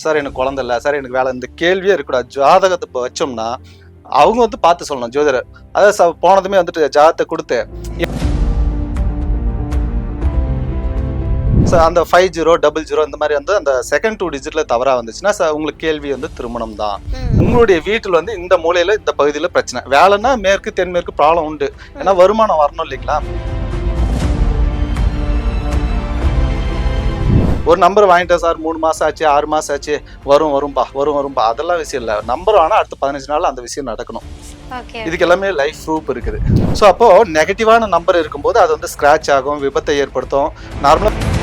Sir எனக்கு குழந்தை இல்லை, சார் எனக்கு வேலை, இந்த கேள்வியே இருக்கக்கூடாது. ஜாதகத்தை வச்சோம்னா அவங்க வந்து பார்த்து சொல்லணும் ஜோதிடர். அதாவது போனதுமே வந்துட்டு ஜாதகத்தை கொடுத்து அந்த 5000 இந்த மாதிரி வந்து அந்த செகண்ட் 2 டிஜிட்ல தவறா வந்துச்சுன்னா உங்களுக்கு கேள்வி வந்து திருமணம் தான். உங்களுடைய வீட்டில் வந்து இந்த மூலையில இந்த பகுதியில் பிரச்சனை. வேலைன்னா மேற்கு தென்மேற்கு ப்ராப்ளம் உண்டு. ஏன்னா வருமானம் வரணும் இல்லைங்களா. ஒரு நம்பர் வாங்கிட்டேன் சார், 3 மாசம் ஆச்சு, 6 மாசம் ஆச்சு, வரும்பா அதெல்லாம் விஷயம் இல்லை. நம்பர் ஆனால் அடுத்த 15 நாள் அந்த விஷயம் நடக்கணும். இதுக்கு எல்லாமே லைஃப் ப்ரூஃப் இருக்குது. ஸோ அப்போ நெகட்டிவான நம்பர் இருக்கும்போது அது வந்து ஸ்கிராச் ஆகும், விபத்தை ஏற்படுத்தும். நார்மலாக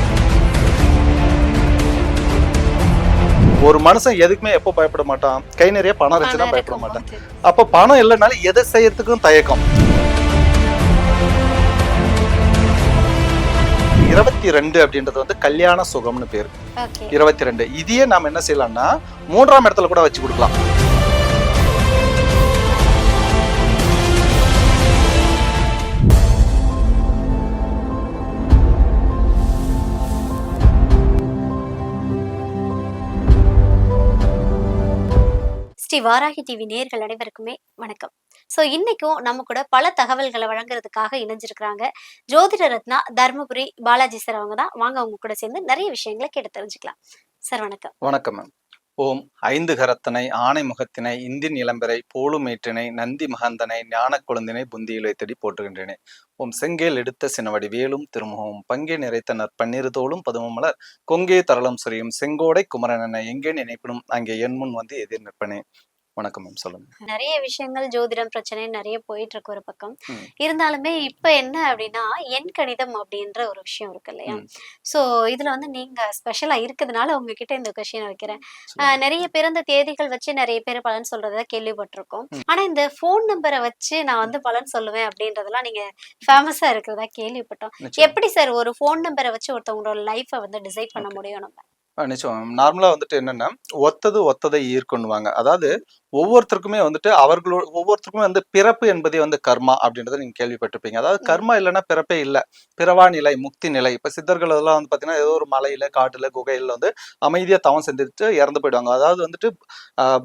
ஒரு மனுஷன் எதுக்குமே எப்போ பயப்பட மாட்டான், கை நிறைய பணம் இருந்துச்சுன்னா பயப்பட மாட்டான். அப்போ பணம் இல்லைனாலும் எதை செய்யறதுக்கும் தயக்கம். 22 அப்படின்றது வந்து கல்யாண சுகம்னு பேரு. 22 இதையே நாம என்ன செய்யலாம்னா 3ஆம் இடத்துல கூட வச்சு கொடுக்கலாம். ஸ்ரீ வாராகி டிவி நேயர்கள் அனைவருக்குமே வணக்கம். ஸோ இன்னைக்கும் நம்ம கூட பல தகவல்களை வழங்குறதுக்காக இணைஞ்சிருக்கிறாங்க ஜோதிட ரத்னா தர்மபுரி பாலாஜி சார். அவங்க தான். வாங்க அவங்க கூட சேர்ந்து நிறைய விஷயங்களை கேட்டு தெரிஞ்சுக்கலாம். சார் வணக்கம். வணக்கம் மேம். ஓம் 5 கரத்தனை ஆணை முகத்தினை இந்தின் இளம்பெறை போலுமேற்றினை நந்தி மகந்தனை ஞான கொழுந்தினை புந்தியில் வைத்தடி போற்றுகின்றேனே. ஓம் செங்கேல் எடுத்த சினவடி வேலும் திருமுகமும் பங்கே நிறைத்த நற்பன்னிரு தோளும் பதுமம் மலர் கொங்கே தரளம் சுரியும் செங்கோடை குமரன் எங்கே நினைப்பினும் அங்கே என் முன் வந்து எதிர் நிற்பனே. வணக்கம் மேம், சொல்லுங்க. நிறைய விஷயங்கள் ஜோதிடம் பிரச்சனை நிறைய போயிட்டு இருக்கு ஒரு பக்கம். இருந்தாலுமே இப்ப என்ன அப்படின்னா எண் கணிதம் அப்படின்ற ஒரு விஷயம் இருக்கு இல்லையா. சோ இதுல வந்து நீங்க ஸ்பெஷலா இருக்கிறதுனால உங்ககிட்ட இந்த கொஸ்டின் வைக்கிறேன். நிறைய பிறந்த தேதிகள் வச்சு நிறைய பேர் பலன் சொல்றத கேள்விப்பட்டிருக்கோம். ஆனா இந்த போன் நம்பரை வச்சு நான் வந்து பலன் சொல்லுவேன் அப்படின்றதெல்லாம் நீங்க ஃபேமஸா இருக்கிறதா கேள்விப்பட்டோம். எப்படி சார் ஒரு போன் நம்பரை வச்சு ஒருத்தவங்களோட லைஃபை வந்து டிசைட் பண்ண முடியும் நம்ம? நிச்சயம். நார்மலா வந்துட்டு என்னன்னா ஒத்ததை ஈர்க்கொண்டுவாங்க. அதாவது ஒவ்வொருத்தருக்குமே வந்துட்டு ஒவ்வொருத்தருக்குமே வந்து பிறப்பு என்பதே வந்து கர்மா அப்படின்றத நீங்க கேள்விப்பட்டிருப்பீங்க. அதாவது கர்மா இல்லைன்னா பிறப்பே இல்லை. பிறவா நிலை, முக்தி நிலை. இப்ப சித்தர்கள் எல்லாம் வந்து பாத்தீங்கன்னா ஏதோ ஒரு மலையில காட்டுல குகையில வந்து அமைதியா தவம் செஞ்சுட்டு இறந்து போயிடுவாங்க. அதாவது வந்துட்டு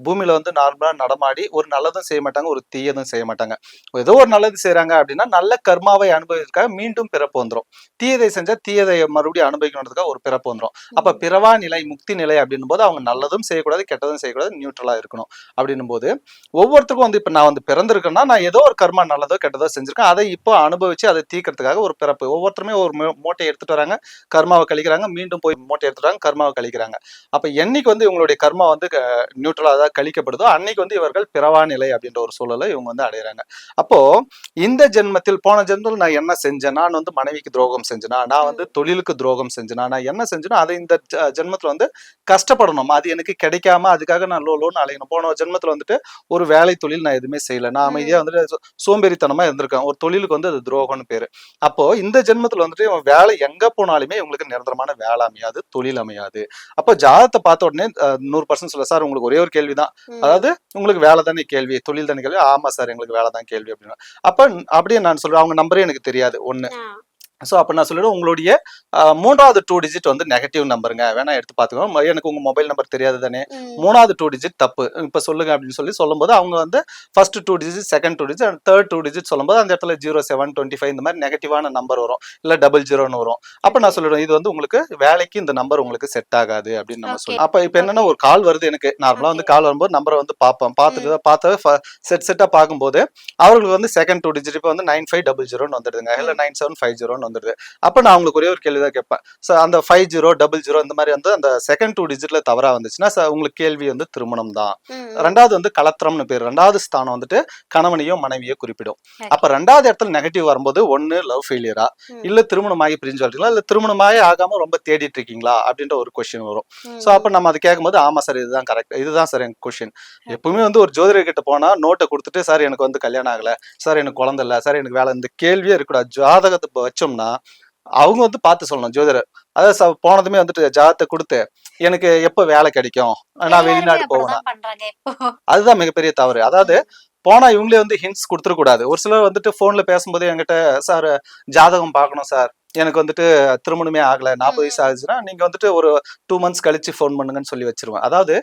பூமியில வந்து நார்மலா நடமாடி ஒரு நல்லதும் செய்ய மாட்டாங்க, ஒரு தீயதும் செய்ய மாட்டாங்க. ஏதோ ஒரு நல்லது செய்யறாங்க அப்படின்னா நல்ல கர்மாவை அனுபவிக்கிறதுக்காக மீண்டும் பிறப்பு வந்துடும். தீயதை செஞ்சா தீயதை மறுபடியும் அனுபவிக்கணுன்றதுக்காக ஒரு பிறப்பு வந்துடும். அப்ப பிறவா நிலை, முக்தி நிலை அப்படின்னும் போது அவங்க நல்லதும் செய்யக்கூடாது, கெட்டதும் செய்யக்கூடாது, நியூட்ரலா இருக்கணும். அப்படின்னும் போது ஒவ்வொருத்தருக்கும் வந்து இப்ப நான் வந்து பிறந்திருக்கேன்னா நான் ஏதோ ஒரு கர்மா நல்லதோ கெட்டதோ செஞ்சிருக்கேன், அதை இப்போ அனுபவிச்சு அதை தீக்கிறதுக்காக ஒரு பிறப்பு. ஒவ்வொருத்தருமே ஒரு மூட்டையை எடுத்துட்டு வராங்க, கர்மாவை கழிக்கிறாங்க, மீண்டும் போய் மூட்டை எடுத்துட்டாங்க, கர்மாவை கழிக்கிறாங்க. அப்ப என்னைக்கு வந்து இவங்களுடைய கர்மா வந்து நியூட்ரலா அதாவது கழிக்கப்படுதோ அன்னைக்கு வந்து இவர்கள் பிறவா நிலை அப்படின்ற ஒரு சூழலை இவங்க வந்து அடையிறாங்க. அப்போ இந்த ஜென்மத்தில் போன ஜென்மத்தில் நான் என்ன செஞ்சேன், நான் வந்து மனைவிக்கு துரோகம் செஞ்சேனா, நான் வந்து தொழிலுக்கு துரோகம் செஞ்சேனா, நான் என்ன செஞ்சேனோ அதை இந்த ஜென்மத்துல வந்து கஷ்டப்படணும், அது எனக்கு கிடைக்காம அதுக்காக நான் லோன்னு அலையணும். போன ஜென்மத்துல வந்துட்டு ஒரு வேலை தொழில் நான் எதுவுமே செய்யல, நான் அமைதியா வந்துட்டு சோம்பேறித்தனமா இருந்திருக்கேன், ஒரு தொழிலுக்கு வந்து அது துரோகம்னு பேரு. அப்போ இந்த ஜென்மத்துல வந்துட்டு இவன் வேலை எங்க போனாலுமே இவங்களுக்கு நிரந்தரமான வேலை அமையாது, தொழில் அமையாது. அப்போ ஜாதகத்தை பார்த்த உடனே 100% சொல்ல சார் உங்களுக்கு ஒரே ஒரு கேள்விதான், அதாவது உங்களுக்கு வேலை தானே கேள்வி, தொழில் தானே கேள்வி. ஆமா சார் எங்களுக்கு வேலை தான் கேள்வி அப்படின்னு. அப்ப அப்படியே நான் சொல்றேன், அவங்க நம்பரே எனக்கு தெரியாது ஒண்ணு. ஸோ அப்போ நான் சொல்லிடுவேன் உங்களுடைய 3வது 2 டிஜிட் வந்து நெகட்டிவ் நம்பருங்க, வேணா எடுத்து பார்த்துக்கோங்க, எனக்கு உங்க மொபைல் நம்பர் தெரியாது தானே, 3வது 2 டிஜிட் தப்பு, இப்போ சொல்லுங்க அப்படின்னு சொல்லும்போது அவங்க வந்து first 2 digit, second 2 digit and third 2 digit சொல்லும்போது அந்த இடத்துல 0725 இந்த மாதிரி நெகட்டிவான நம்பர் வரும், இல்லை 00ன்னு வரும். அப்போ நான் சொல்லிடுவேன் இது வந்து உங்களுக்கு வேலைக்கு இந்த நம்பர் உங்களுக்கு செட் ஆகாது அப்படின்னு நம்ம சொல்லுவோம். அப்போ இப்போ என்னன்னா ஒரு கால் வருது எனக்கு, நார்மலாக வந்து கால் வரும்போது நம்பரை வந்து பார்த்து செட்டாக பார்க்கும்போது அவங்களுக்கு வந்து செகண்ட் 2 டிஜிட் இப்போ வந்து 9500ன்னு வந்துடுதுங்க, இல்லை 9750ன்னு வந்துடுது. அப்ப நான் உங்களுக்கு ஒரே ஒரு கேள்விதான் கேட்பேன், அந்த 5000 இந்த மாதிரி வந்து அந்த செகண்ட் 2 டிஜிட்ல தவறா வந்துச்சுன்னா உங்களுக்கு கேள்வி வந்து திருமணம் தான். 2வது வந்து கலத்திரம்னு பேர், 2வது ஸ்தானம் வந்துட்டு கணவனையோ மனைவியோ குறிப்பிடும். அப்ப 2வது இடத்துல நெகட்டிவ் வரும்போது ஒன்னு லவ் ஃபெயிலியரா, இல்ல திருமணமாகி பிரிஞ்சு வரீங்களா, இல்ல திருமணமாகி ஆகாம ரொம்ப தேடிட்டு இருக்கீங்களா அப்படின்ற ஒரு கொஸ்டின் வரும். சோ அப்ப நம்ம அதை கேட்கும்போது ஆமா சார் இதுதான் கரெக்ட், இதுதான் சார் எனக்கு கொஸ்டின். எப்பவுமே வந்து ஒரு ஜோதிடர் கிட்ட போனா நோட்டை கொடுத்துட்டு சார் எனக்கு வந்து கல்யாணம் ஆகல, சார் எனக்கு குழந்தை இல்லை, சார் எனக்கு வேலை, இந்த கேள்வியே இருக்கக்கூடாது. ஜாதகத்தை வச்சோம்னா அவங்க வந்து பார்த்து சொல்லணும் ஜோதிடர். அதாவது போனதுமே வந்துட்டு ஜாதகத்தை கொடுத்து எனக்கு எப்ப வேலை கிடைக்கும், நான் வெளிநாடு போவேன், அதுதான் மிகப்பெரிய தவறு. அதாவது போனா இவங்களே வந்து ஹிண்ட்ஸ் கொடுத்துடக்கூடாது. ஒரு சிலர் வந்துட்டு போன்ல பேசும்போது என்கிட்ட சார் ஜாதகம் பார்க்கணும் சார், எனக்கு வந்துட்டு திருமணமே ஆகல, 40 வயசு ம். ஆகுதுன்னா நீங்க வந்துட்டு ஒரு 2 மந்த்ஸ் கழிச்சு ஃபோன் பண்ணுங்கன்னு சொல்லி வச்சிருவேன். அதாவது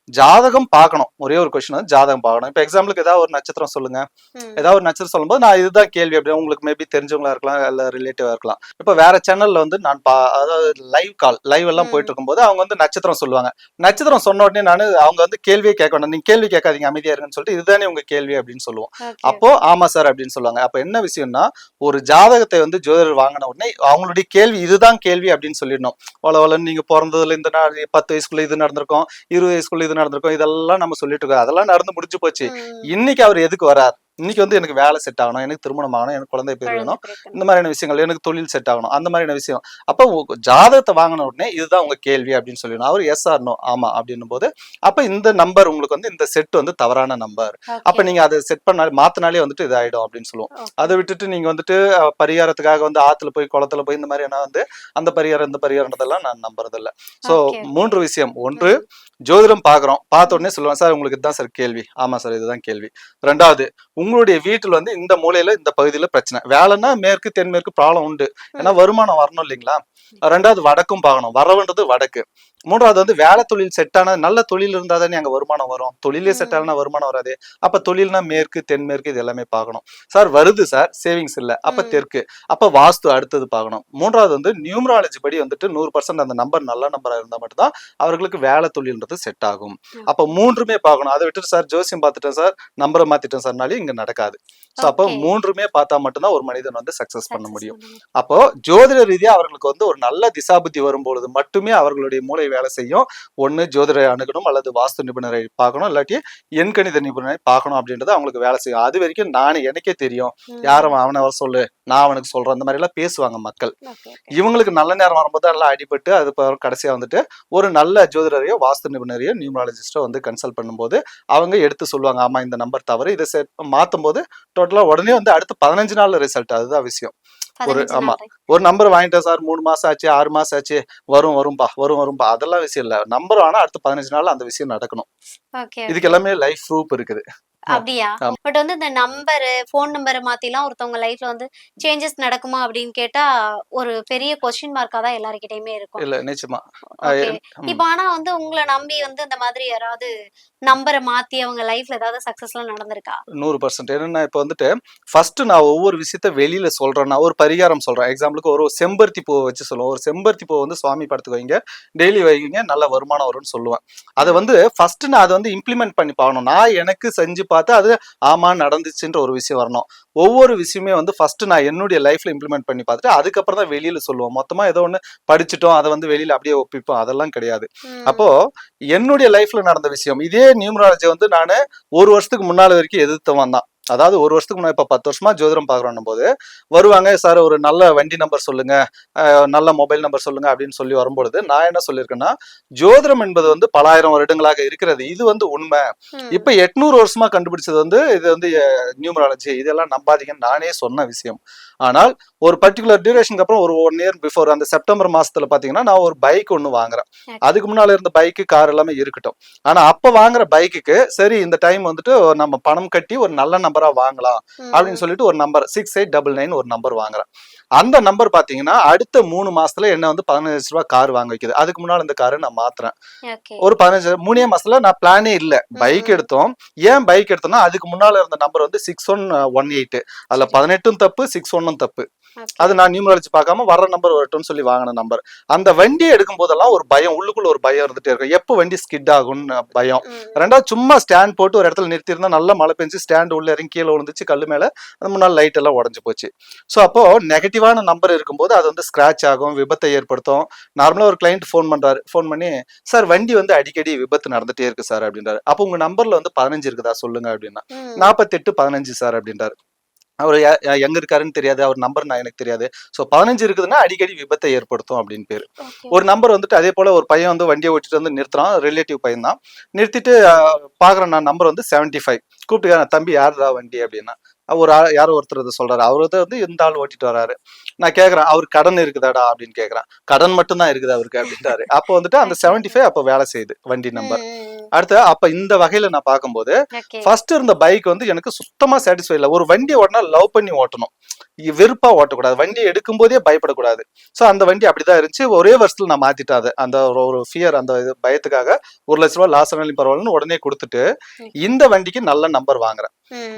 ஜாதகம் பார்க்கணும். ஒரே ஒரு கொஸ்டின் வந்து ஜாதகம் பார்க்கணும். இப்ப எக்ஸாம்பிளுக்கு ஏதாவது ஒரு நட்சத்திரம் சொல்லுங்க. ம். ஏதாவது ஒரு நட்சத்திரம் சொல்லும்போது நான் இதுதான் கேள்வி அப்படின்னு உங்களுக்கு மேபி தெரிஞ்சவங்களா இருக்கலாம், இல்ல ரிலேட்டிவா இருக்கலாம். இப்ப வேற சேனல்ல வந்து நான் அதாவது லைவ் எல்லாம் போயிட்டு ம். இருக்கும்போது அவங்க வந்து நட்சத்திரம் சொல்லுவாங்க. நட்சத்திரம் சொன்ன உடனே நானு அவங்க வந்து கேள்வியே கேட்க வேண்டாம், நீங்க கேள்வி கேட்காதீங்க அமைதியா இருங்கன்னு சொல்லிட்டு இதுதானே உங்க கேள்வி அப்படின்னு சொல்லுவோம். ஓகே, அப்போ ஓகே. ஆமா சார் அப்படின்னு சொல்லுவாங்க. அப்ப என்ன விஷயம்னா, ஒரு ஜாதகத்தை வந்து ஜோதிடர் வாங்கின உடனே அவங்களுடைய கேள்வி இதுதான் கேள்வி அப்படின்னு சொல்லிடணும். வளவலன்னு நீங்க பிறந்ததுல இந்த நாள் 10 வயசுக்குள்ள இது நடந்திருக்கும், 20 வயசுக்குள்ள இது நடந்திருக்கும், இதெல்லாம் நம்ம சொல்லிட்டு இருக்கோம். அதெல்லாம் நடந்து முடிஞ்சு போச்சு. ம். இன்னைக்கு அவர் எதுக்கு வரார்? இன்னைக்கு வந்து எனக்கு வேலை செட் ஆகணும், எனக்கு திருமணம் ஆகணும், எனக்கு குழந்தை பேர் குழந்தை வேணும், இந்த பிறக்கணும். மாதிரியான விஷயங்கள், எனக்கு தொழில் செட் ஆகணும், அந்த மாதிரியான விஷயம். அப்போ ஜாதகத்தை வாங்கின உடனே இதுதான் உங்க கேள்வி அப்படின்னு சொல்லணும். அவர் எஸ் ஆர் நோ ஆமா அப்படின்னும் போது, அப்ப இந்த நம்பர் உங்களுக்கு வந்து இந்த செட் வந்து தவறான நம்பர். ஓகே, அப்ப நீங்க அதை செட் பண்ணாலே மாத்தினாலே வந்துட்டு இதாயிடும் அப்படின்னு சொல்லுவோம். ஓகே. அதை விட்டுட்டு நீங்க வந்துட்டு பரிகாரத்துக்காக வந்து ஆத்துல போய் குளத்துல போய் இந்த மாதிரி என்ன வந்து அந்த பரிகாரம் இந்த பரிகாரன்றதெல்லாம் நான் நம்புறதில்ல. So okay, okay. 3 விஷயம். ஒன்று, ம். ஜோதிடம் பார்க்குறோம். பார்த்த ம். உடனே சொல்லுவேன், சார் உங்களுக்கு இதுதான் சார் கேள்வி. ஆமா சார் இதுதான் கேள்வி. 2வது, உங்களுடைய வீட்டில் வந்து இந்த மூலையில இந்த பகுதியில பிரச்சனை. வேலைன்னா மேற்கு தென்மேற்கு ப்ராப்ளம் உண்டு. ஏன்னா ம். வருமானம் வரணும் இல்லைங்களா? 2வது வடக்கும் பார்க்கணும். வரவுன்றது வடக்கு. 3வது வந்து வேலை தொழில் செட் ஆன நல்ல தொழில் இருந்தா தானே அங்க வருமானம் வரும். தொழிலே செட் ம். ஆகலனா வருமானம் வராது. அப்ப தொழில்னா மேற்கு தென்மேற்கு இது எல்லாமே பார்க்கணும். சார் வருது சார் சேவிங்ஸ் இல்ல. அப்ப ம். தெற்கு. அப்ப வாஸ்து அடுத்தது பார்க்கணும். 3வது வந்து நியூமராலஜி படி வந்துட்டு 100% அந்த நம்பர் நல்ல நம்பரா இருந்தா மட்டும் தான் அவர்களுக்கு வேலை தொழில்ன்றது செட் ஆகும். அப்ப ஓகே, 3மே பார்க்கணும். அதை விட்டுட்டு சார் ஜோசியம் பார்த்துட்டேன் சார், நம்பரை மாத்திட்டேன் சார்னாலே இங்க நடக்காது. ஸோ அப்போ ஓகே. 3மே பார்த்தா மட்டும்தான் ஒரு மனிதன் வந்து சக்சஸ் பண்ண சக்சஸ் முடியும். பண்ண முடியும். அப்போ ஜோதிட ரீதியா அவர்களுக்கு வந்து ஒரு நல்ல திசாபுத்தி வரும்பொழுது மட்டுமே அவர்களுடைய மூளை வேலை செய்யும். ஒண்ணு ஜோதிடரை அணுகணும், அல்லது வாஸ்து நிபுணரை பார்க்கணும், இல்லாட்டி எண்கணித நிபுணரை பார்க்கணும் அப்படின்றது அவங்களுக்கு வேலை செய்யும். அது வரைக்கும் நானே எனக்கே தெரியும், ம். யாரும் அவனை வர சொல்லு, நான் அவனுக்கு சொல்றேன், அந்த மாதிரி எல்லாம் பேசுவாங்க மக்கள். Okay, okay. இவங்களுக்கு நல்ல நேரம் வரும்போது எல்லாம் அடிபட்டு அது கடைசியா வந்துட்டு ஒரு நல்ல ஜோதிடரையோ வாஸ்து நிபுணரையோ நியூமராலஜிஸ்டோ வந்து கன்சல்ட் பண்ணும்போது அவங்க எடுத்து சொல்லுவாங்க, ஆமா இந்த நம்பர் தவறு, இதை மாத்தும் போது டோட்டலா உடனே வந்து அடுத்து 15 நாள்ல ரிசல்ட். அதுதான் விஷயம். ஒரு 15 ஆமா நாள் வரை. ஒரு நம்பர் வாங்கிட்டேன் சார், 3 மாசம் ஆச்சு, 6 மாசம் ஆச்சு, வரும்பா அதெல்லாம் விஷயம் இல்ல. நம்பர் ஆனா அடுத்த 15 நாள்ல அந்த விஷயம் நடக்கணும். ஓகே, இதுக்கு ஓகே. எல்லாமே லைஃப் ப்ரூஃப் இருக்குது. அப்படியா? ஆமா. பட் வந்து இந்த நம்பரு, ஃபோன் நம்பர மாத்திலாம் ஒருத்தவங்க லைஃப்ல வந்து சேஞ்சஸ் நடக்குமா அப்படின்னு கேட்டா, ஒரு பெரிய கொஸ்டின் மார்க்கா தான் எல்லார்கிட்டயுமே இருக்கும். இல்ல நிச்சயமா. ஓகே. ம். இப்ப ஆனா வந்து உங்கள நம்பி வந்து இந்த மாதிரி யாராவது நம்பர மாத்தி அவங்க லைஃப்ல ஏதாவது சக்சஸ்லாம் நடந்திருக்கா? 100% என்னன்னா இப்ப வந்துட்டு ஃபர்ஸ்ட் நான் ஒவ்வொரு விஷயத்த வெளியில சொல்றேன்னா ஒரு பரிகாரம் சொல்றேன். எக்ஸாம்பிளுக்கு ஒரு செம்பருத்தி பூவை வச்சு சொல்லுவோம். ஒரு செம்பருத்தி பூவை வந்து சுவாமி படத்துக்கு வைங்க, டெய்லி வைங்க, நல்ல வருமானம் வரும்னு சொல்லுவேன். அதை ம். வந்து ஃபர்ஸ்ட் நான் அதை வந்து இம்ப்ளிமெண்ட் பண்ணி பார்க்கணும். நான் எனக்கு செஞ்சு பார்த்து அது ஆமா நடந்துச்சுன்ற ஒரு விஷயம் வரணும். ஒவ்வொரு விஷயமே வந்து ஃபர்ஸ்ட் நான் என்னுடைய லைஃப்ல இம்ப்ளிமெண்ட் பண்ணி பார்த்துட்டு அதுக்கப்புறம் தான் வெளியில சொல்லுவோம். மொத்தமா ஏதோ ஒண்ணு படிச்சுட்டோம், அதை வந்து வெளியில அப்படியே ஒப்பிப்போம், அதெல்லாம் கிடையாது. அப்போ ம். என்னுடைய லைஃப்ல நடந்த விஷயம் இதே நியூமராலஜி வந்து நானு ஒரு வருஷத்துக்கு முன்னால வரைக்கும் எதிர்த்தவன் தான். அதாவது ஒரு வருஷத்துக்கு முன்னாடி இப்ப 10 வருஷமா ஜோதிடம் பாக்குறோம் போது வருவாங்க, சார் ஒரு நல்ல வண்டி நம்பர் சொல்லுங்க, நல்ல மொபைல் நம்பர் சொல்லுங்க அப்படின்னு சொல்லி வரும்பொழுது நான் என்ன சொல்லியிருக்கேன்னா, ஜோதிடம் என்பது வந்து பலாயிரம் வருடங்களாக இருக்கிறது, இது வந்து உண்மை. ம். இப்ப 800 வருஷமா கண்டுபிடிச்சது வந்து இது வந்து நியூமராலஜி, இதெல்லாம் நம்பாதீங்கன்னு நானே சொன்ன விஷயம். ஆனால் ஒரு பர்டிகுலர் டியூரேஷனுக்கு அப்புறம் ஒரு 1 இயர் பிஃபோர் அந்த செப்டம்பர் மாசத்துல பாத்தீங்கன்னா நான் ஒரு பைக் ஒண்ணு வாங்குறேன். ஓகே. அதுக்கு முன்னால இருந்த பைக்கு கார் எல்லாமே இருக்கட்டும். ஆனா அப்ப வாங்குற பைக்குக்கு சரி இந்த டைம் வந்துட்டு நம்ம பணம் கட்டி ஒரு நல்ல நம்பரா வாங்கலாம் அப்படின்னு ம். சொல்லிட்டு ஒரு நம்பர் 6899 ஒரு நம்பர் வாங்குறேன். அந்த நம்பர் பாத்தீங்கன்னா அடுத்த 3 மாசத்துல என்ன வந்து 15 ரூபாய் கார் வாங்க வைக்குது. அதுக்கு முன்னால இந்த காரை நான் மாத்துறேன். ஓகே. ஒரு 15 3 மாசத்துல நான் பிளானே இல்ல. பைக் ம். எடுத்தோம். ஏன் பைக் எடுத்தோம்னா அதுக்கு முன்னால இருந்த நம்பர் வந்து 6118. அதுல சரி. 18ம் தப்பு, 61ம் தப்பு. ஓகே. அது நான் நியூமராலஜி பார்க்காம வர்ற நம்பர் வரட்டும்னு சொல்லி வாங்கின நம்பர். அந்த வண்டியை எடுக்கும் போதெல்லாம் ஒரு பயம், உள்ளுக்குள்ள ஒரு பயம் இருந்துட்டே இருக்கும். எப்போ வண்டி ஸ்கிட் ஆகும்னு பயம். ம். 2வது சும்மா ஸ்டாண்ட் போட்டு ஒரு இடத்துல நிறுத்தி இருந்தா நல்லா மழை பெஞ்சு ஸ்டாண்ட் உள்ள இறங்கி கீழே விழுந்துச்சு, கல்லு மேல அந்த முன்னாள் லைட் எல்லாம் உடஞ்சு போச்சு. ஸோ அப்போ நெகட்டிவான நம்பர் இருக்கும்போது அது வந்து ஸ்கிராச் ஆகும், விபத்தை ஏற்படுத்தும். நார்மலா ஒரு கிளைண்ட் ஃபோன் பண்றாரு, ஃபோன் பண்ணி சார் வண்டி வந்து அடிக்கடி விபத்து நடந்துட்டே இருக்கு சார் அப்படின்றாரு. அப்போ உங்க நம்பர்ல வந்து 15 இருக்குதா சொல்லுங்க அப்படின்னா, ம். 48 15 சார் அப்படின்றாரு. அவர் எங்க இருக்காருன்னு தெரியாது, அவர் நம்பர் நான் எனக்கு தெரியாது. ஸோ 15 இருக்குதுன்னா அடிக்கடி விபத்தை ஏற்படுத்தும் அப்படின்னு பேரு. ஓகே. ஒரு நம்பர் வந்துட்டு அதே போல ஒரு பையன் வந்து வண்டியை ஓட்டிட்டு வந்து நிறுத்துறான், ரிலேட்டிவ் பையன் தான். நிறுத்திட்டு பாக்குறேன் நான் நம்பர் வந்து 75. கூப்பிட்டு தம்பி யாருடா வண்டி அப்படின்னா, ஒரு யாரோ ஒருத்தர் இதை சொல்றாரு. அவரு வந்து இந்த ஆள் ஓட்டிட்டு வராரு. நான் கேக்குறேன் அவருக்கு கடன் இருக்குதாடா அப்படின்னு கேக்குறேன். கடன் மட்டும் தான் இருக்குது அவருக்கு அப்படின்றாரு. அப்போ வந்துட்டு அந்த ஓகே, ஓகே. 75 அப்போ வேலை செய்யுது வண்டி நம்பர். ம். அடுத்து அப்ப இந்த வகையில நான் பார்க்கும்போது ஓகே. ஃபர்ஸ்ட் இருந்த பைக் வந்து எனக்கு சுத்தமா சாட்டிஸ்ஃபை இல்லை. ஒரு வண்டியை ஓட்டினா லவ் பண்ணி ஓட்டணும், வெறுப்பா ஓட்டக்கூடாது, வண்டியை எடுக்கும் போதே பயப்படக்கூடாது. ஸோ அந்த வண்டி அப்படிதான் இருந்துச்சு. ஒரே வருஷத்துல நான் மாத்திட்டேன் அதை. அந்த ஒரு ஃபியர், அந்த பயத்துக்காக 1,00,000 லாஸ் ஆனாலும் பரவாயில்லன்னு உடனே கொடுத்துட்டு இந்த வண்டிக்கு நல்ல நம்பர் வாங்குறேன்.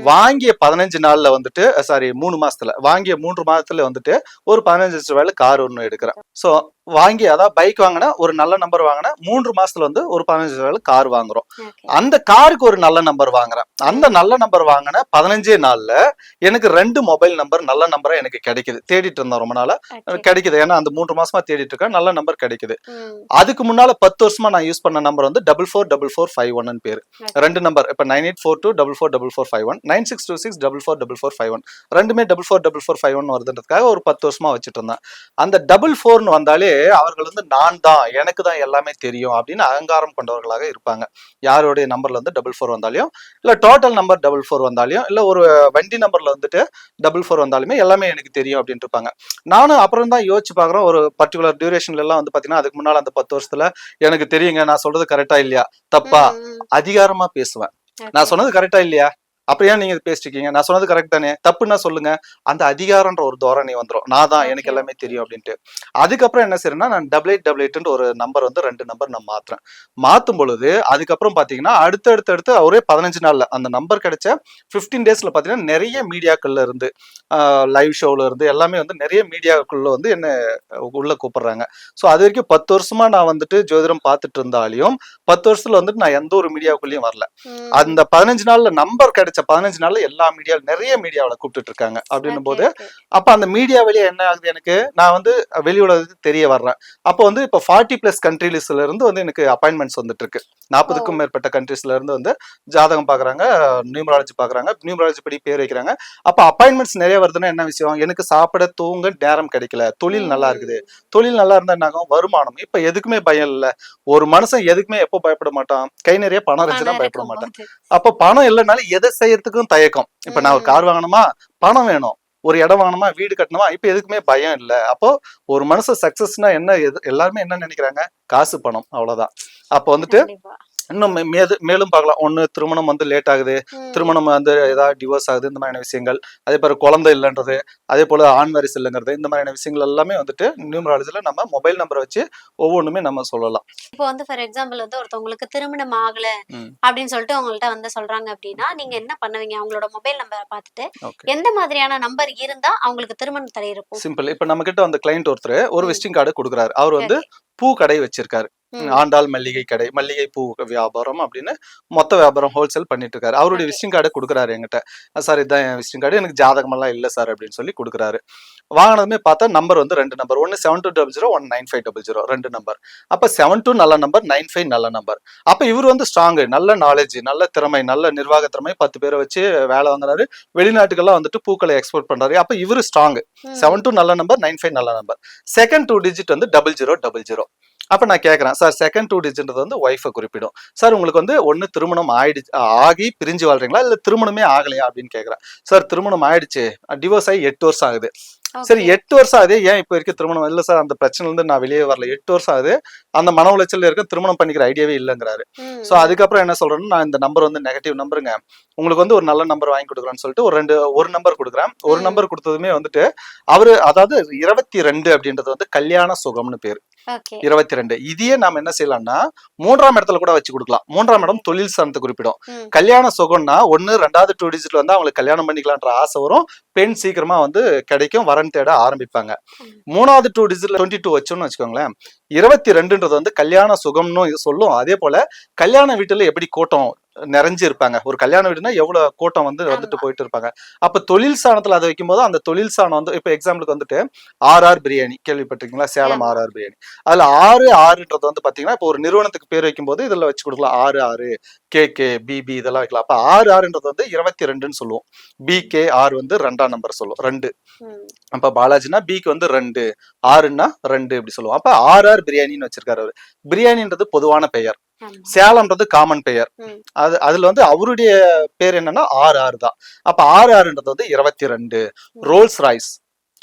வாங்கிய 15 நாள்ல வந்துட்டு சாரி 3 மாசத்துல, வாங்கிய 3 மாதத்துல வந்துட்டு ஒரு 15,00,000 கார் ஒன்று எடுக்கிறேன். ஸோ வாங்கி அதாவது பைக் வாங்கினா ஒரு நல்ல நம்பர் வாங்கினா 3 மாசத்துல வந்து ஒரு 15,000 கார் வாங்குறோம். அந்த காருக்கு ஒரு நல்ல நம்பர் வாங்குறேன். அந்த நல்ல நம்பர் வாங்கின 15 நாள்ல எனக்கு 2 மொபைல் நம்பர் நல்ல நம்பரா எனக்கு கிடைக்குது. தேடிட்டு இருந்தேன் ரொம்ப நாளா, கிடைக்குது. ஏன்னா அந்த 3 மாசமா தேடிட்டு இருக்கேன், நல்ல நம்பர் கிடைக்குது. அதுக்கு முன்னால 10 வருஷமா நான் யூஸ் பண்ண நம்பர் வந்து 444451 பேரு. 2 நம்பர் இப்ப 9842444451, 9626444451, ரெண்டுமே 444451 வருதுன்றதுக்காக ஒரு 10 வருஷமா வச்சுட்டு இருந்தேன். அந்த 44 வந்தாலே அவர்கள் வந்து நான் தான், எனக்கு தான் எல்லாமே தெரியும் அப்படின்னு அகங்காரம் கொண்டவர்களாக இருப்பாங்க. யாருடைய நம்பர்ல வந்து 44 வந்தாலையும், இல்ல டோட்டல் நம்பர் 44 வந்தாலையும், இல்ல ஒரு வண்டி நம்பர்ல வந்துட்டு 44 வந்தாலுமே எல்லாமே எனக்கு தெரியும் அப்படின்னு இருப்பாங்க. நானும் அப்புறம் தான் யோசிச்சு பாக்குறேன், ஒரு பர்டிகுலர் டியூரேஷன்ல எல்லாம் வந்து பாத்தீங்கன்னா அதுக்கு முன்னால அந்த 10 வருஷத்துல எனக்கு தெரியுங்க, நான் சொல்றது கரெக்டா இல்லையா, தப்பா, அதிகாரமா பேசுவேன். நான் சொன்னது கரெக்டா இல்லையா, அப்புறம் ஏன் நீங்க பேசிட்டு இருக்கீங்க, நான் சொன்னது கரெக்ட் தானே, தப்புன்னா சொல்லுங்க. அந்த அதிகாரம்ன்ற ஒரு தோரணை வந்துடும், நான் தான், எனக்கு எல்லாமே தெரியும் அப்படின்ட்டு. அதுக்கப்புறம் என்ன செய்யறேன்னா, நான் 8888 ஒரு நம்பர் வந்து 2 நம்பர் நான் மாத்துறேன். மாத்தும் பொழுது அதுக்கப்புறம் பாத்தீங்கன்னா அடுத்து ஒரே 15 நாள்ல அந்த நம்பர் கிடைச்ச 15 டேஸ்ல பாத்தீங்கன்னா நிறைய மீடியாக்கள்ல இருந்து, லைவ் ஷோல இருந்து எல்லாமே வந்து நிறைய மீடியாக்குள்ள வந்து என்ன உள்ள கூப்பிடுறாங்க. ஸோ அது வரைக்கும் 10 வருஷமா நான் வந்துட்டு ஜோதிடம் பார்த்துட்டு இருந்தாலையும் 10 வருஷத்துல வந்துட்டு நான் எந்த ஒரு மீடியாவுக்குள்ளேயும் வரல. அந்த 15 நாள்ல நம்பர் கிடைச்ச 15 நாள்ல எல்லா மீடியா, நிறைய மீடியாவில் கூப்பிட்டு இருக்காங்க அப்படின்னும் போது அப்ப அந்த மீடியா வெளியே என்ன ஆகுது, எனக்கு நான் வந்து வெளி உலகத்துக்கு தெரிய வர்றேன். அப்போ வந்து இப்போ 40+ கண்ட்ரீஸ்ல இருந்து வந்து எனக்கு அப்பாயின்மெண்ட்ஸ் வந்துட்டு இருக்கு. 40க்கும் மேற்பட்ட கண்ட்ரீஸ்ல இருந்து வந்து ஜாதகம் பாக்குறாங்க, நியூமராலஜி பாக்குறாங்க, நியூமராலஜி படி பேர் வைக்கிறாங்க. அப்ப அப்பாயின்மெண்ட்ஸ் நிறைய வருதுன்னா என்ன விஷயம், எனக்கு சாப்பிட தூங்க நேரம் கிடைக்கல, தொழில் நல்லா இருக்குது. தொழில் நல்லா இருந்தா என்ன ஆகும், வருமானம். இப்ப எதுக்குமே பயம் இல்ல. ஒரு மனுஷன் எதுக்குமே எப்போ பயப்பட மாட்டான், கை நிறைய பணம் இருந்துச்சுன்னா பயப்பட மாட்டான். அப்ப பணம் இல்லைனாலும் எதை செய்யறதுக்கும் தயக்கம். இப்ப நான் ஒரு கார் வாங்கணுமா, பணம் வேணும். ஒரு இடம் வாங்கணுமா, வீடு கட்டணுமா, இப்ப எதுக்குமே பயம் இல்ல. அப்போ ஒரு மனுஷன் சக்சஸ்னா என்ன, எல்லாருமே என்ன நினைக்கிறாங்க, காசு பணம், அவ்வளவுதான். அப்ப வந்துட்டு இன்னும் மேலும் பார்க்கலாம். ஒண்ணு திருமணம் வந்து லேட் ஆகுது, திருமணம் வந்து ஏதாவது டிவோர்ஸ் ஆகுது, இந்த மாதிரியான விஷயங்கள். அதே போல குழந்தை இல்லைன்றது, அதே போல ஆண் வாரிசு இல்லைங்கிறது, இந்த மாதிரியான விஷயங்கள் எல்லாமே வந்துட்டு நியூமராலஜில நம்ம மொபைல் நம்பரை வச்சு ஒவ்வொன்றுமே நம்ம சொல்லலாம். இப்போ வந்து ஃபார் எக்ஸாம்பிள் வந்து ஒருத்தவங்களுக்கு திருமணம் ஆகல அப்படின்னு சொல்லிட்டு உங்கள்ட்ட வந்து சொல்றாங்க அப்படின்னா நீங்க என்ன பண்ணுவீங்க? அவங்களோட மொபைல் நம்பரை பார்த்துட்டு எந்த மாதிரியான நம்பர் இருந்தா அவங்களுக்கு திருமணம் தடை இருக்கும்? சிம்பிள். இப்ப நம்ம கிட்ட வந்து கிளைண்ட் ஒருத்தர் ஒரு விசிட்டிங் கார்டு கொடுக்குறாரு. அவர் வந்து பூ கடை வச்சிருக்காரு, ஆண்டாள் மல்லிகை கடை, மல்லிகை பூ வியாபாரம் அப்படின்னு மொத்த வியாபாரம் ஹோல்சேல் பண்ணிட்டு இருக்காரு. அவருடைய விசிட்டிங் கார்டு கொடுக்குறாரு என்கிட்ட. சார் இதான் என் விசிட்டிங் கார்டு, எனக்கு ஜாதகம் எல்லாம் இல்ல சார் அப்படின்னு சொல்லி கொடுக்குறாரு. வாங்கினதுமே பார்த்தா நம்பர் வந்து 2 நம்பர், ஒன்னு 7200, 1 9500, 2 நம்பர். அப்ப 72 நல்ல நம்பர், 95 நல்ல நம்பர். அப்ப இவர் வந்து ஸ்ட்ராங், நல்ல நாலேஜ், நல்ல திறமை, நல்ல நிர்வாக திறமை, 10 பேரை வச்சு வேலை வாங்குறாரு, வெளிநாட்டுக்கெல்லாம் வந்துட்டு பூக்களை எக்ஸ்போர்ட் பண்றாரு. அப்ப இவரு ஸ்ட்ராங். 72 நல்ல நம்பர், 95 நல்ல நம்பர். செகண்ட் 2 டிஜிட் வந்து 0000. அப்ப நான் கேட்கறேன், சார் செகண்ட் 2 டிஜிட்ன்றது வந்து ஒய்ஃபை குறிப்பிடும். சார் உங்களுக்கு வந்து ஒன்னு திருமணம் ஆகி பிரிஞ்சு வாழ்றீங்களா, இல்ல திருமணமே ஆகலையா அப்படின்னு கேட்கறேன். சார் திருமணம் ஆயிடுச்சு, டிவோர்ஸ் ஆகி 8 வருஷம் ஆகுது. சரி 8 வருஷம் ஆகுது, ஏன் இப்போ வரைக்கும் திருமணம் இல்ல சார், அந்த பிரச்சனை இருந்து நான் வெளியே வரல, 8 வருஷம் ஆகுது, அந்த மன உளைச்சல் இருக்க, திருமணம் பண்ணிக்கிற ஐடியாவே இல்லைங்கிறாரு. சோ அதுக்கப்புறம் என்ன சொல்றேன்னா, நான் இந்த நம்பர் வந்து நெகட்டிவ் நம்பருங்க, உங்களுக்கு வந்து ஒரு நல்ல நம்பர் வாங்கி கொடுக்குறேன்னு சொல்லிட்டு ஒரு நம்பர் கொடுக்குறேன். ஒரு நம்பர் கொடுத்ததுமே வந்துட்டு அவரு, அதாவது 22 அப்படின்றது வந்து கல்யாண சுகம்னு பேரு. 22 இதையே நாம என்ன செய்யலாம்னா 3ஆம் இடத்துல கூட வச்சு கொடுக்கலாம். 3ஆம் இடம் தொழில் ஸ்தானத்தை குறிப்பிடும். கல்யாண சுகம்னா 1 2வது 2 டிஜிட்ல வந்து அவங்களுக்கு கல்யாணம் பண்ணிக்கலான்ற ஆசை வரும், பெண் சீக்கிரமா வந்து கிடைக்கும், வரன் தேட ஆரம்பிப்பாங்க. 3வது 2 டிஜிட்ல 22 வச்சோம்னு வச்சுக்கோங்களேன், 22ன்றது வந்து கல்யாண சுகம்னு சொல்லும். அதே போல கல்யாண வீட்டுல எப்படி கூட்டம் நிறைஞ்சு இருப்பாங்க, ஒரு கல்யாண வீடுனா எவ்வளவு கூட்டம் வந்து வந்துட்டு போயிட்டு இருப்பாங்க. அப்ப தொழில் ஸ்தானத்துல அதை வைக்கும் போது அந்த தொழில் ஸ்தானம் வந்து, இப்ப எக்ஸாம்பிளுக்கு வந்துட்டு RR பிரியாணி கேள்விப்பட்டிருக்கீங்களா, சேலம் RR பிரியாணி. அதுல 6ன்றது வந்து பாத்தீங்கன்னா இப்போ ஒரு நிறுவனத்துக்கு பேர் வைக்கும் போது இதுல வச்சு கொடுக்கலாம், 6 KK BB இதெல்லாம் வைக்கலாம். அப்ப 6ன்றது வந்து 22ன்னு சொல்லுவோம். BKR வந்து 2ஆம் நம்பர் சொல்லுவோம், 2. அப்ப பாலாஜினா பிக்கு வந்து 2, 6ன்னா 2 இப்படி சொல்லுவோம். அப்ப RR பிரியாணின்னு வச்சிருக்காரு அவரு. பிரியாணின்றது பொதுவான பெயர், சேலம்ன்றது காமன் பெயர். அதுல வந்து அவருடைய பேர் என்னன்னா RR தான். அப்ப RRன்றது வந்து 22. ரோல்ஸ் ராய்ஸ்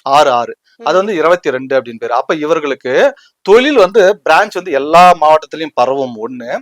RR, அது வந்து 22 அப்படின்னு பேரு. அப்ப இவர்களுக்கு தொழில் வந்து பிரான்ச் வந்து எல்லா மாவட்டத்திலயும் பரவும் ஒண்ணு.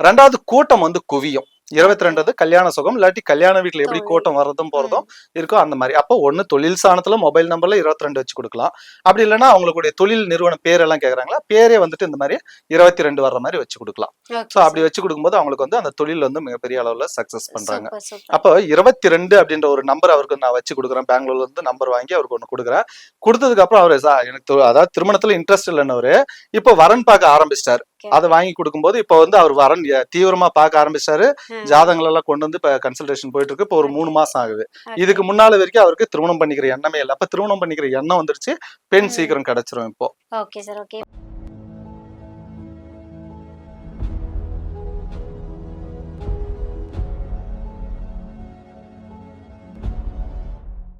2வது கூட்டம் வந்து குவியும். 22 கல்யாண சுகம், இல்லாட்டி கல்யாண வீட்டுல எப்படி தொழில். கூட்டம் வர்றதும் போறதும் இருக்கோ அந்த மாதிரி. அப்போ ஒண்ணு தொழில் ஸ்தானத்துல மொபைல் நம்பர்ல 22 வச்சு கொடுக்கலாம். அப்படி இல்லைன்னா அவங்களுடைய தொழில் நிறுவன பேரெல்லாம் கேக்குறாங்களா, பேரே வந்துட்டு இந்த மாதிரி 22 வர்ற மாதிரி வச்சு கொடுக்கலாம். ஓகே ஸோ அப்படி வச்சு கொடுக்கும்போது அவங்களுக்கு வந்து அந்த தொழில் வந்து மிகப்பெரிய அளவுல சக்சஸ் பண்றாங்க. Super super. அப்போ 22 அப்படின்ற ஒரு நம்பர் அவருக்கு நான் வச்சு கொடுக்குறேன். பெங்களூர்ல இருந்து நம்பர் வாங்கி அவருக்கு ஒன்று கொடுக்குறேன். கொடுத்ததுக்கு அப்புறம் அவரு எனக்கு அதாவது திருமணத்துல இன்ட்ரெஸ்ட் இல்லைன்னு இப்போ வரன் பார்க்க ஆரம்பிச்சிட்டாரு. Okay. அதை வாங்கி கொடுக்கும்போது இப்போ வந்து அவர் வரன் தீவிரமா பார்க்க ஆரம்பிச்சாரு. ஜாதகங்கள் எல்லாம் கொண்டு வந்து இப்ப கன்சல்டேஷன் போயிட்டு இருக்கு. இப்போ ஒரு 3 மாசம் ஆகுது. இதுக்கு முன்னால வரைக்கும் அவருக்கு திருமணம் பண்ணிக்கிற எண்ணமே இல்லை. அப்ப திருமணம் பண்ணிக்கிற எண்ணம் வந்துருச்சு. பெண் சீக்கிரம் கிடைச்சிரும் இப்போ. Okay sir, okay.